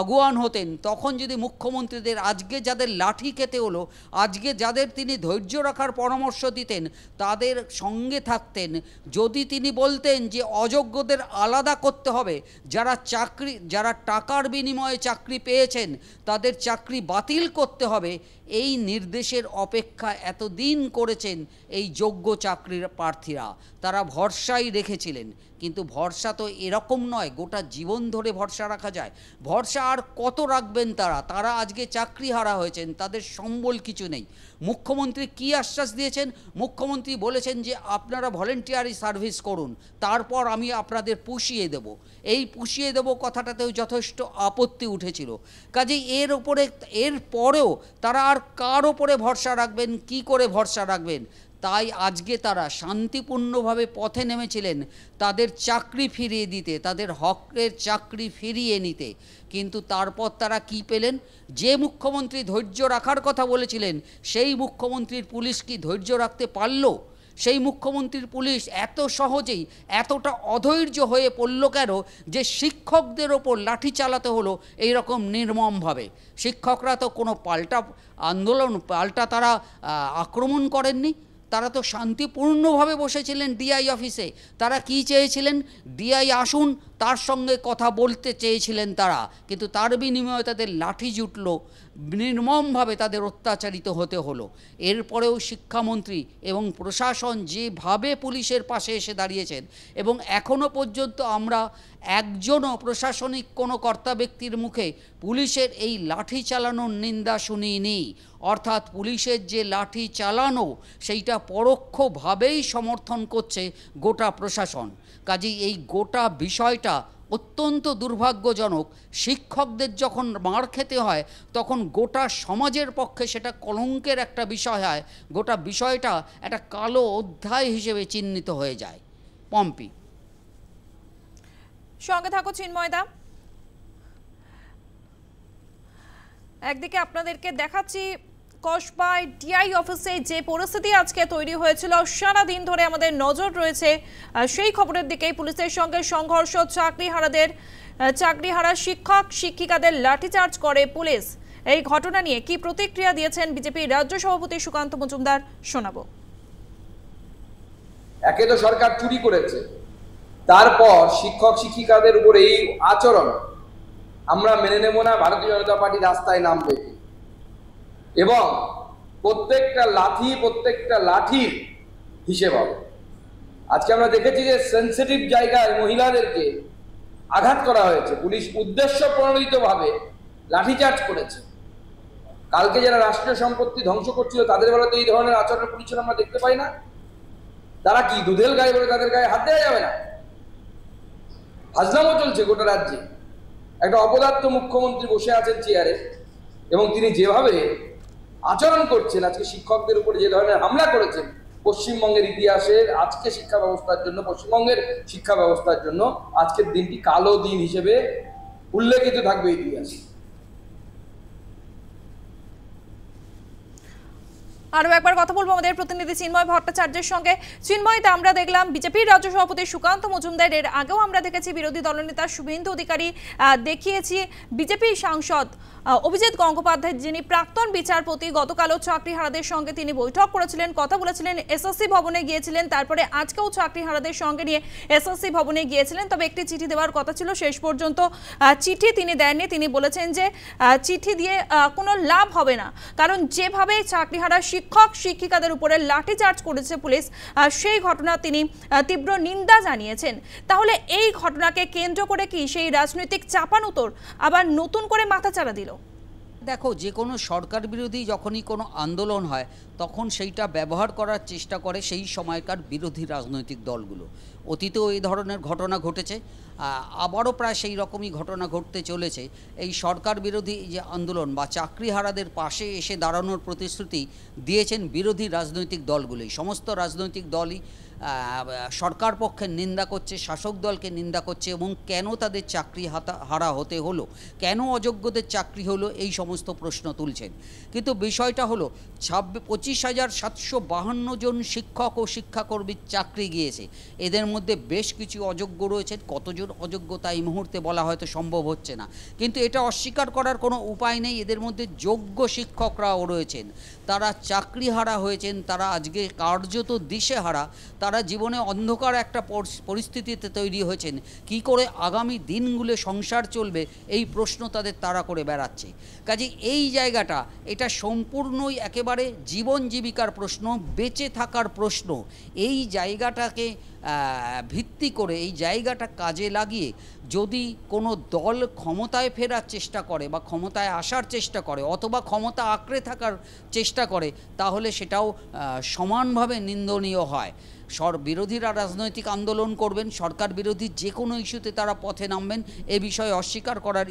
আগুয়ান হতেন, তখন যদি মুখ্যমন্ত্রীদের আজকে যাদের লাঠি খেতে হলো, আজকে যাদের তিনি ধৈর্য রাখার পরামর্শ দিতেন, তাদের সঙ্গে থাকতেন, যদি তিনি বলতেন যে অযোগ্যদের আলাদা করতে হবে, যারা টাকার বিনিময়ে চাকরি পেয়েছেন তাদের চাকরি বাতিল করতে হবে, এই নির্দেশের অপেক্ষা এতদিন করেছেন এই যোগ্য চাকরির প্রার্থীরা। তারা ভরসাই রেখেছিলেন, কিন্তু ভরসা তো এরকম নয় গোটা জীবন ধরে ভরসা রাখা যায়। ভরসা আর কত রাখবেন তারা আজকে চাকরি হারা হয়েছেন, তাদের সম্বল কিছু নেই। মুখ্যমন্ত্রী কি আশ্বাস দিয়েছেন? মুখ্যমন্ত্রী বলেছেন যে আপনারা ভলেন্টিয়ারি সার্ভিস করুন, তারপর আমি আপনাদের পুষিয়ে দেব। এই পুষিয়ে দেব কথাটাতেও যথেষ্ট আপত্তি উঠেছিল। কাজেই এর পরেও তারা আর কার ওপরে ভরসা রাখবেন, কি করে ভরসা রাখবেন? তাই আজকে তারা শান্তিপূর্ণভাবে পথে নেমেছিলেন তাদের চাকরি ফিরিয়ে দিতে, তাদের হকের চাকরি ফিরিয়ে নিতে। কিন্তু তারপর তারা কি পেলেন? যে মুখ্যমন্ত্রী ধৈর্য রাখার কথা বলেছিলেন, সেই মুখ্যমন্ত্রীর পুলিশ কি ধৈর্য রাখতে পারল? সেই মুখ্যমন্ত্রীর পুলিশ এত সহজেই এতটা অধৈর্য হয়ে পড়ল কেন যে শিক্ষকদের ওপর লাঠি চালাতে হলো এইরকম নির্মমভাবে? শিক্ষকরা তো কোনো পাল্টা তারা আক্রমণ করেননি, তারা তো শান্তিপূর্ণভাবে বসেছিলেন ডিআই অফিসে। তারা কি চেয়েছিলেন? ডিআই আসুন, তার সঙ্গে কথা বলতে চেয়েছিলেন তারা, কিন্তু তার বিনিময়ে তাদের লাঠি জুটল, নির্মমভাবে তাদের অত্যাচারিত হতে হলো। এরপরেও শিক্ষামন্ত্রী এবং প্রশাসন যেভাবে পুলিশের পাশে এসে দাঁড়িয়েছেন, এবং এখনও পর্যন্ত আমরা একজনও প্রশাসনিক কোনো কর্তা ব্যক্তির মুখে পুলিশের এই লাঠি চালানোর নিন্দা শুনিনি। অর্থাৎ পুলিশের যে লাঠি চালানো সেইটা পরোক্ষভাবেই সমর্থন করছে গোটা প্রশাসন। কাজেই এই গোটা বিষয়টা অত্যন্ত দুর্ভাগ্যজনক। শিক্ষকদের যখন মার খেতে হয় তখন গোটা সমাজের পক্ষে সেটা কলঙ্কের একটা বিষয় হয়, গোটা বিষয়টা একটা কালো অধ্যায় হিসেবে চিহ্নিত হয়ে যায়। পম্পি, সঙ্গে থাকো চিন্ময়দা। একদিকে আপনাদেরকে দেখাচ্ছি কসবায় ডিআই অফিসে যে পরিস্থিতি আজকে তৈরি হয়েছিল, সারা দিন ধরে আমাদের নজর রয়েছে সেই খবরের দিকেই। পুলিশের সঙ্গে সংঘর্ষ, চাকরিহারা শিক্ষক শিক্ষিকাদের লাঠিচার্জ করে পুলিশ। এই ঘটনা নিয়ে কি প্রতিক্রিয়া দিয়েছেন বিজেপি রাজ্য সভাপতি সুকান্ত মজুমদার, শোনাবো। একে তো সরকার চুরি করেছে, তারপর শিক্ষক শিক্ষিকাদের উপর এই আচরণ আমরা মেনে নেব না। ভারতীয় জনতা পার্টি রাস্তায় নামবে এবং প্রত্যেকটা লাঠির হিসেব হবে। আজকে আমরা দেখেছি যে সেন্সিটিভ জায়গায় মহিলাদেরকে আঘাত করা হয়েছে, পুলিশ উদ্দেশ্য প্রণোদিতভাবে লাঠিচার্জ করেছে। কালকে যারা রাষ্ট্রীয় সম্পত্তি ধ্বংস করছিল তাদের বেলাতে এই ধরনের আচরণ পুলিশের আমরা দেখতে পাই না। তারা কি দুধেল গায়ে বলে তাদের গায়ে হাত দেওয়া যাবে না? ফাজলামো চলছে গোটা রাজ্যে। একটা অপদার্থ মুখ্যমন্ত্রী বসে আছেন চেয়ারে এবং তিনি যেভাবে আচরণ করছেন, আজকে শিক্ষকদের উপরে যে ধরনের হামলা করেছেন, পশ্চিমবঙ্গের ইতিহাসের আজকে শিক্ষা ব্যবস্থার জন্য, পশ্চিমবঙ্গের শিক্ষা ব্যবস্থার জন্য আজকের দিনটি কালো দিন হিসেবে উল্লেখিত থাকবে ইতিহাসে। আরও একবার কথা বলবো আমাদের প্রতিনিধি চিন্ময় ভট্টাচার্যের সঙ্গে। চিন্ময়তে আমরা দেখলাম বিজেপির রাজ্য সভাপতি সুকান্ত মজুমদার, এর আগেও আমরা দেখেছি বিরোধী দলনেতা শুভেন্দু অধিকারী, দেখিয়েছি বিজেপি সাংসদ অভিজিৎ গঙ্গোপাধ্যায়, যিনি প্রাক্তন বিচারপতি, গতকালও চাকরিহারাদের সঙ্গে তিনি বৈঠক করেছিলেন, কথা বলেছিলেন, এসএসসি ভবনে গিয়েছিলেন, তারপরে আজকেও চাকরিহারাদের সঙ্গে নিয়ে এসএসসি ভবনে গিয়েছিলেন। তবে একটি চিঠি দেওয়ার কথা ছিল, শেষ পর্যন্ত চিঠি তিনি দেননি। তিনি বলেছেন যে চিঠি দিয়ে কোনো লাভ হবে না, কারণ যেভাবে চাকরিহারা শিক্ষক শিক্ষিকাদের উপরে লাঠিচার্জ করেছে পুলিশ, সেই ঘটনা তিনি তীব্র নিন্দা জানিয়েছেন। তাহলে এই ঘটনাকে কেন্দ্র করে কি সেই রাজনৈতিক চাপানুতর আবার নতুন করে মাথাচাড়া দিল? দেখো, যে কোনো সরকার বিরোধী যখনই কোনো আন্দোলন হয় তখন সেইটা ব্যবহার করার চেষ্টা করে সেই সময়কার বিরোধী রাজনৈতিক দলগুলো। অতীতেও এই ধরনের ঘটনা ঘটেছে, আবারও প্রায় সেই রকমই ঘটনা ঘটতে চলেছে। এই সরকার বিরোধী যে আন্দোলন বা চাকরিহারাদের পাশে এসে দাঁড়ানোর প্রতিশ্রুতি দিয়েছেন বিরোধী রাজনৈতিক দলগুলোই। সমস্ত রাজনৈতিক দলই সরকার পক্ষের নিন্দা করছে, শাসক দলকে নিন্দা করছে এবং কেন তাদের চাকরি হারা হতে হলো, কেন অযোগ্যদের চাকরি হলো, এই সমস্ত প্রশ্ন তুলছেন। কিন্তু বিষয়টা হলো 25,752 জন শিক্ষক ও শিক্ষাকর্মীর চাকরি গিয়েছে। এদের মধ্যে বেশ কিছু অযোগ্য রয়েছেন। কতজন অযোগ্য তা এই মুহূর্তে বলা হয়তো সম্ভব হচ্ছে না, কিন্তু এটা অস্বীকার করার কোনো উপায় নেই। এদের মধ্যে যোগ্য শিক্ষকরাও রয়েছেন, তারা চাকরিহারা হয়েছেন, তারা আজকে কার্যত দিশেহারা, তারা জীবনে অন্ধকার একটা পরিস্থিতিতে তৈরি হয়েছেন। কি করে আগামী দিনগুলো সংসার চলবে এই প্রশ্ন তাদের তাড়া করে বেড়াচ্ছে। কাজে এই জায়গাটা এটা সম্পূর্ণই একেবারে জীবন জীবিকার প্রশ্ন, বেঁচে থাকার প্রশ্ন। এই জায়গাটাকে ভিত্তি করে, এই জায়গাটা কাজে লাগিয়ে যদি কোনো দল ক্ষমতায় ফেরার চেষ্টা করে বা ক্ষমতায় আসার চেষ্টা করে অথবা ক্ষমতা আঁকড়ে থাকার চেষ্টা করে, তাহলে সেটাও সমানভাবে নিন্দনীয় হয়। বিরোধীরা রাজনৈতিক আন্দোলন করবেন, সরকার বিরোধী যে কোনো ইস্যুতে তারা পথে নামবেন, এ বিষয়ে অস্বীকার করার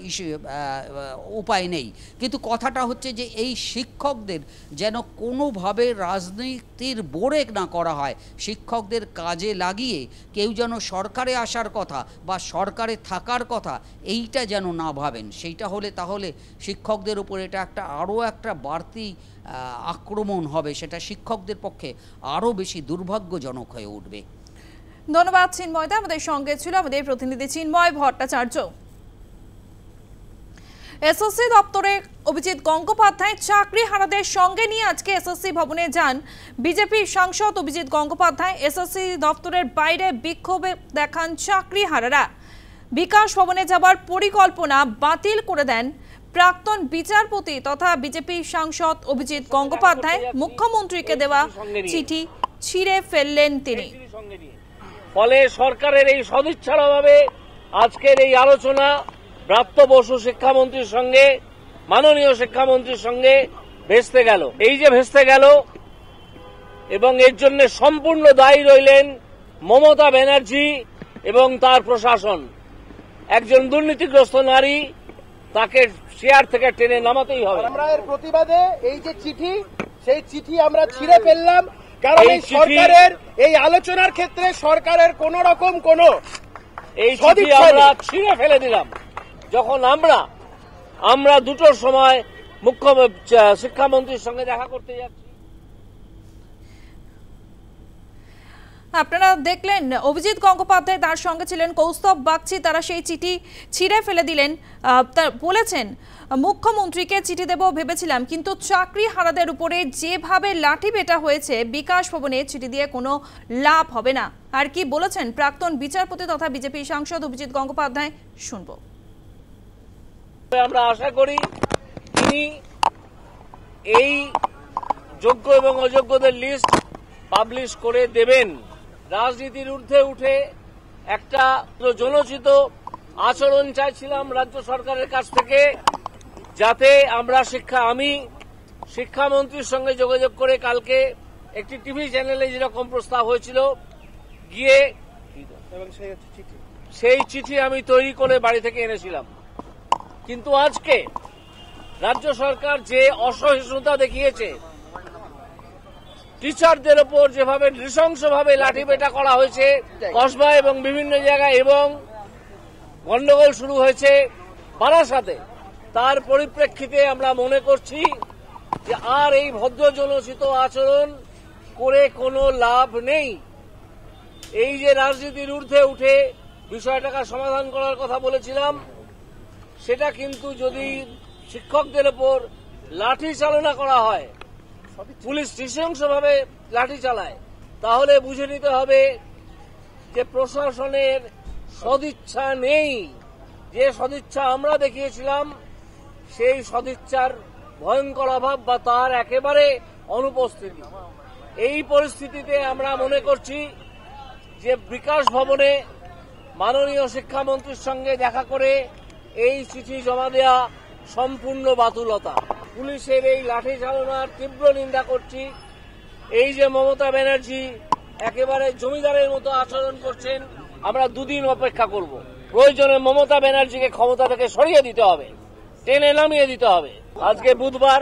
উপায় নেই। কিন্তু কথাটা হচ্ছে যে এই শিক্ষকদের যেন কোনোভাবে রাজনীতির বোড়ে না করা হয়। শিক্ষকদের কাজে লাগিয়ে কেউ যেন সরকারে আসার কথা বা সরকারে থাকার কথা এইটা যেন না ভাবেন। সেইটা হলে তাহলে শিক্ষকদের উপর এটা আরও একটা বাড়তি আক্রমণ হবে, সেটা শিক্ষকদের পক্ষে আরও বেশি দুর্ভাগ্যজনক হয়ে উঠবে। ধন্যবাদ চিন্ময়দা। আমাদের সঙ্গে ছিল আমাদের প্রতিনিধি চিন্ময় ভট্টাচার্য। এসএসসি দপ্তরে অভিজিৎ গঙ্গোপাধ্যায় চাকরিহারাদের সঙ্গে নিয়ে আজকে এসএসসি ভবনে যান বিজেপি সাংসদ অভিজিৎ গঙ্গোপাধ্যায়। এসএসসি দপ্তরের বাইরে বিক্ষোভে দেখান চাকরিহারারা। বিকাশ ভবনে যাবার পরিকল্পনা বাতিল করে দেন প্রাক্তন বিচারপতি তথা বিজেপি সাংসদ অভিজিৎ গঙ্গোপাধ্যায়। মুখ্যমন্ত্রীকে দেওয়া চিঠি ছিঁড়ে ফেললেন তিনি। ফলে সরকারের এই সদিচ্ছাভাবে আজকের এই আলোচনা ব্রাত্য বসু শিক্ষামন্ত্রীর সঙ্গে, মাননীয় শিক্ষামন্ত্রীর সঙ্গে ভেস্তে গেল। এই যে ভেস্তে গেল এবং এর জন্য সম্পূর্ণ দায়ী রইলেন মমতা ব্যানার্জি এবং তার প্রশাসন। একজন দুর্নীতিগ্রস্ত নারী, তাকে চেয়ার থেকে টেনে নামাতেই হবে। আমরা এর প্রতিবাদে এই যে চিঠি, সেই চিঠি আমরা ছিঁড়ে ফেললাম, কারণ এই সরকারের এই আলোচনার ক্ষেত্রে সরকারের কোন রকম এই চিঠি আমরা ছিঁড়ে ফেলে দিলাম। যখন আমরা 2টোর সময় শিক্ষামন্ত্রীর সঙ্গে দেখা করতে যাচ্ছি। আপনারা দেখলেন অভিজিৎ গঙ্গোপাধ্যায়, তার সঙ্গে ছিলেন কৌস্তব বাগচি। তারা সেই চিঠি ছিঁড়ে ফেলে দিলেন। বলেছেন মুখ্যমন্ত্রীকে চিঠি দেব ভেবেছিলাম, কিন্তু চাকরিহারাদের উপরে যেভাবে লাঠি পেটা হয়েছে বিকাশ ভবনে চিঠি দিয়ে কোনো লাভ হবে না। আর কি বলেছেন প্রাক্তন বিচারপতি তথা বিজেপি সাংসদ অভিজিৎ গঙ্গোপাধ্যায়, শুনবো। আমরা আশা করি তিনি এই যোগ্য এবং অযোগ্যদের লিস্ট পাবলিশ করে দেবেন। রাজনীতির ঊর্ধ্বে উঠে একটা জনচিত আচরণ চাইছিলাম রাজ্য সরকারের কাছ থেকে, যাতে আমি শিক্ষামন্ত্রীর সঙ্গে যোগাযোগ করে কালকে একটি টিভি চ্যানেলে যেরকম প্রস্তাব হয়েছিল গিয়ে সেই চিঠি আমি তৈরি করে বাড়ি থেকে এনেছিলাম। কিন্তু আজকে রাজ্য সরকার যে অসহিষ্ণুতা দেখিয়েছে, টিচারদের ওপর যেভাবে নৃশংসভাবে লাঠিপেটা করা হয়েছে কসবা এবং বিভিন্ন জায়গায়, এবং গন্ডগোল শুরু হয়েছে বারাসাতে, তার পরিপ্রেক্ষিতে আমরা মনে করছি যে আর এই ভদ্রজনচিত আচরণ করে কোনো লাভ নেই। এই যে রাজনীতির ঊর্ধ্বে উঠে বিষয়টাকে সমাধান করার কথা বলেছিলাম, সেটা কিন্তু যদি শিক্ষকদের ওপর লাঠি চালনা করা হয়, পুলিশ নৃশংসভাবে লাঠি চালায়, তাহলে বুঝে নিতে হবে যে প্রশাসনের সদিচ্ছা নেই। যে সদিচ্ছা আমরা দেখিয়েছিলাম সেই সদিচ্ছার ভয়ঙ্কর অভাব বা তার একেবারে অনুপস্থিতি। এই পরিস্থিতিতে আমরা মনে করছি যে বিকাশ ভবনে মাননীয় শিক্ষামন্ত্রীর সঙ্গে দেখা করে এই চিঠি জমা দেওয়া সম্পূর্ণ বাতুলতা। পুলিশের এই লাঠি চালনার তীব্র নিন্দা করছি। এই যে মমতা ব্যানার্জি একেবারে জমিদারের মতো আচরণ করছেন, আমরা 2 দিন অপেক্ষা করব। প্রয়োজনে মমতা ব্যানার্জিকে ক্ষমতা থেকে সরিয়ে দিতে হবে, টেনে নামিয়ে দিতে হবে। আজকে বুধবার,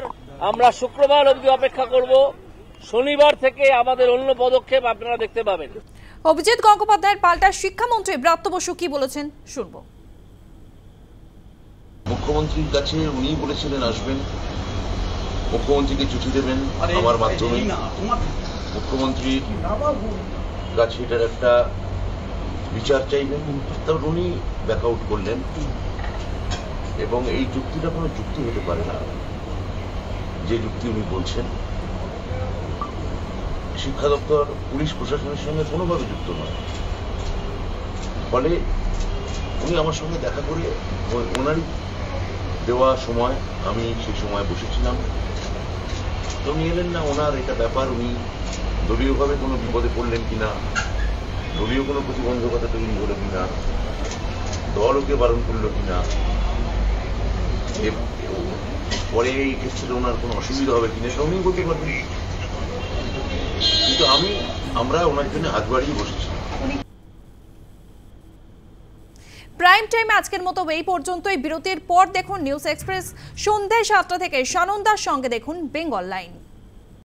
আমরা শুক্রবার অবধি অপেক্ষা করব। শনিবার থেকে আমাদের অন্য পদক্ষেপ আপনারা দেখতে পাবেন। অভিজিৎ গঙ্গোপাধ্যায়ের পাল্টা শিক্ষামন্ত্রী ব্রাত্য বসু কি বলেছেন শুনবো। মুখ্যমন্ত্রীর কাছে উনি বলেছিলেন আসবেন, মুখ্যমন্ত্রীকে চিঠি দেবেন আমার মাধ্যমে, মুখ্যমন্ত্রীর কাছে এটার একটা বিচার চাইবেন, তারপর উনি ব্যাক আউট করলেন এবং এই যুক্তিটা কোনো যুক্তি হতে পারে না যে যুক্তি উনি বলছেন। শিক্ষা দপ্তর পুলিশ প্রশাসনের সঙ্গে কোনোভাবে যুক্ত নয়, ফলে উনি আমার সঙ্গে দেখা করে ওনারই দেওয়া সময় আমি সেই সময় বসেছিলাম, তো উনি এলেন না। ওনার এটা ব্যাপার, উনি দলীয়ভাবে কোনো বিপদে পড়লেন কিনা, দলীয় কোনো প্রতিবন্ধকতা তৈরি হলো কিনা, দল ওকে বারণ করলো কিনা, পরে এই ক্ষেত্রে ওনার কোনো অসুবিধা হবে কিনা সেটা উনি বলতে পারবেন, কিন্তু আমরা ওনার জন্য হাত বাড়িয়ে বসেছি। প্রাইম টাইম আজকের মতো এই পর্যন্তই। বিরতির পর দেখুন নিউজ এক্সপ্রেস, সন্ধ্যা 7টা থেকে সানন্দার সঙ্গে দেখুন বেঙ্গল লাইন।